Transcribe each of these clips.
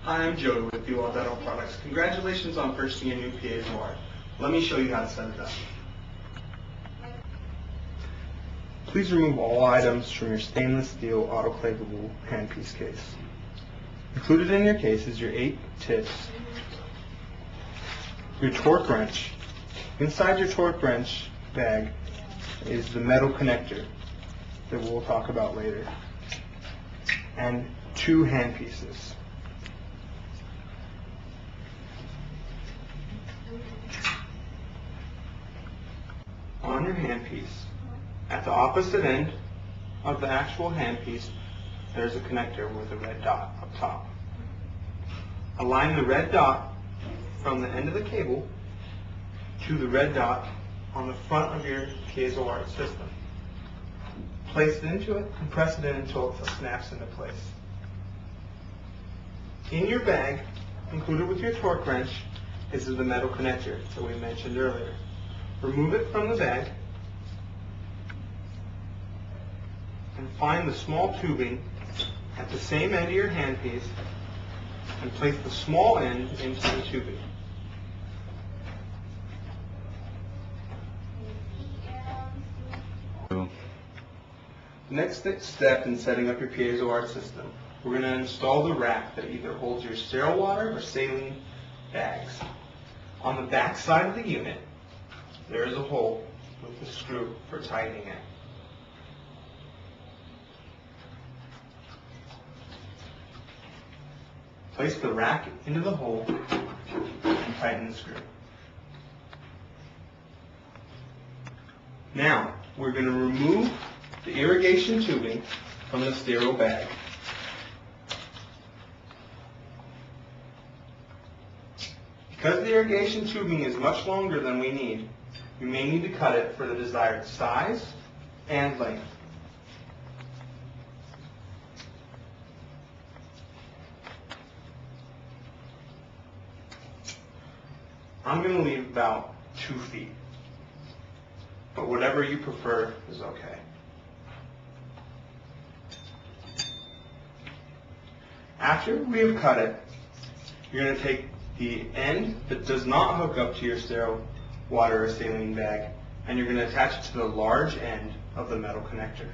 Hi, I'm Joey with DoWell Dental Products. Congratulations on purchasing a new PiezoART. Let me show you how to set it up. Please remove all items from your stainless steel autoclavable handpiece case. Included in your case is your 8 tips, your torque wrench. Inside your torque wrench bag is the metal connector that we'll talk about later, and 2 handpieces. On your handpiece, at the opposite end of the actual handpiece, there's a connector with a red dot up top. Align the red dot from the end of the cable to the red dot on the front of your PiezoART system. Place it into it and press it in until it snaps into place. In your bag, included with your torque wrench, is the metal connector that we mentioned earlier. Remove it from the bag and find the small tubing at the same end of your handpiece and place the small end into the tubing. The next step in setting up your PiezoART system, we're going to install the rack that either holds your sterile water or saline bags. On the back side of the unit, there is a hole with a screw for tightening it. Place the rack into the hole and tighten the screw. Now, we're going to remove the irrigation tubing from the sterile bag. Because the irrigation tubing is much longer than we need, you may need to cut it for the desired size and length. I'm going to leave about 2 feet, but whatever you prefer is okay. After we have cut it, you're going to take the end that does not hook up to your sterile water or saline bag, and you're going to attach it to the large end of the metal connector.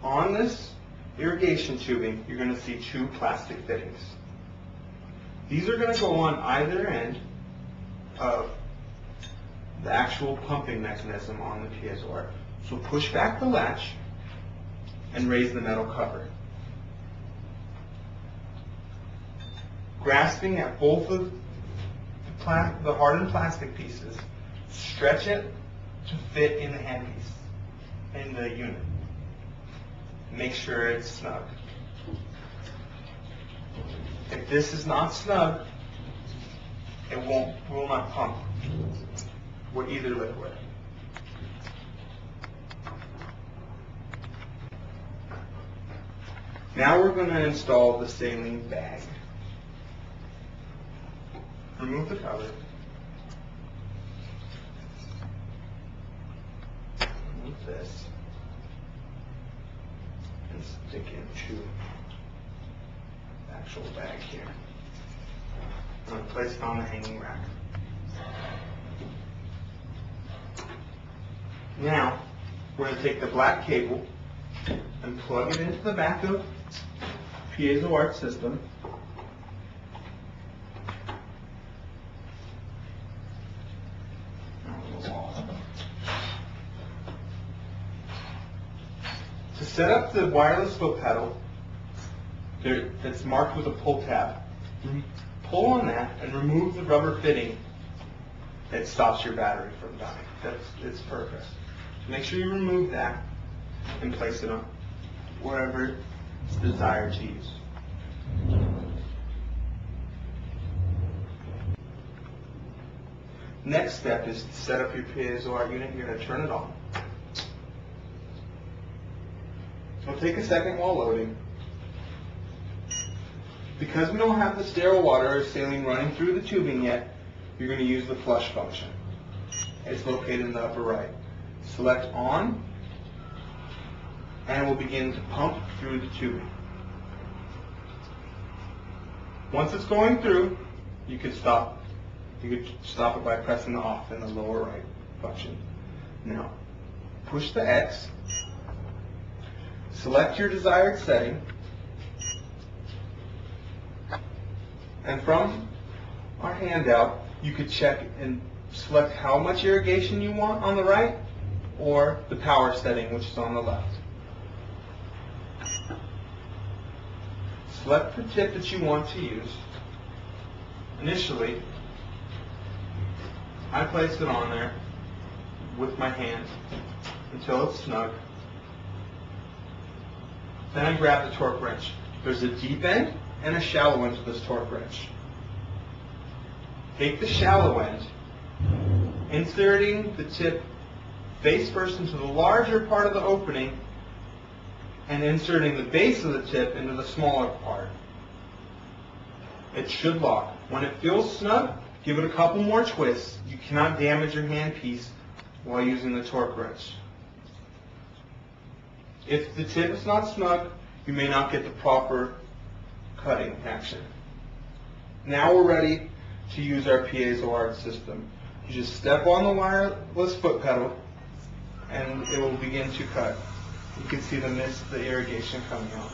On this irrigation tubing, you're going to see 2 plastic fittings. These are going to go on either end of the actual pumping mechanism on the PiezoART. So push back the latch and raise the metal cover. Grasping at both of the hardened plastic pieces, stretch it to fit in the handpiece, in the unit. Make sure it's snug. If this is not snug, it will not pump with either liquid. Now we're going to install the saline bag. Remove the cover. Remove this. And stick into the actual bag here. I'm going to place it on the hanging rack. Now, we're going to take the black cable and plug it into the back of the PiezoART system. To set up the wireless foot pedal that's marked with a pull tab, pull on that and remove the rubber fitting that stops your battery from dying. That's its purpose. Make sure you remove that and place it on wherever it's desired to use. Next step is to set up your PiezoART unit. You're going to turn it on. It'll take a second while loading. Because we don't have the sterile water or saline running through the tubing yet, you're going to use the flush function. It's located in the upper right. Select on and it will begin to pump through the tubing. Once it's going through, you could stop. You could stop it by pressing the off in the lower right function. Now, push the X, select your desired setting, and from our handout, you could check and select how much irrigation you want on the right, or the power setting, which is on the left. Select the tip that you want to use. Initially, I place it on there with my hand until it's snug. Then I grab the torque wrench. There's a deep end and a shallow end to this torque wrench. Take the shallow end, inserting the tip face first into the larger part of the opening and inserting the base of the tip into the smaller part. It should lock. When it feels snug, give it a couple more twists. You cannot damage your handpiece while using the torque wrench. If the tip is not snug, you may not get the proper cutting action. Now we're ready to use our PiezoART system. You just step on the wireless foot pedal and it will begin to cut. You can see the mist, the irrigation coming out.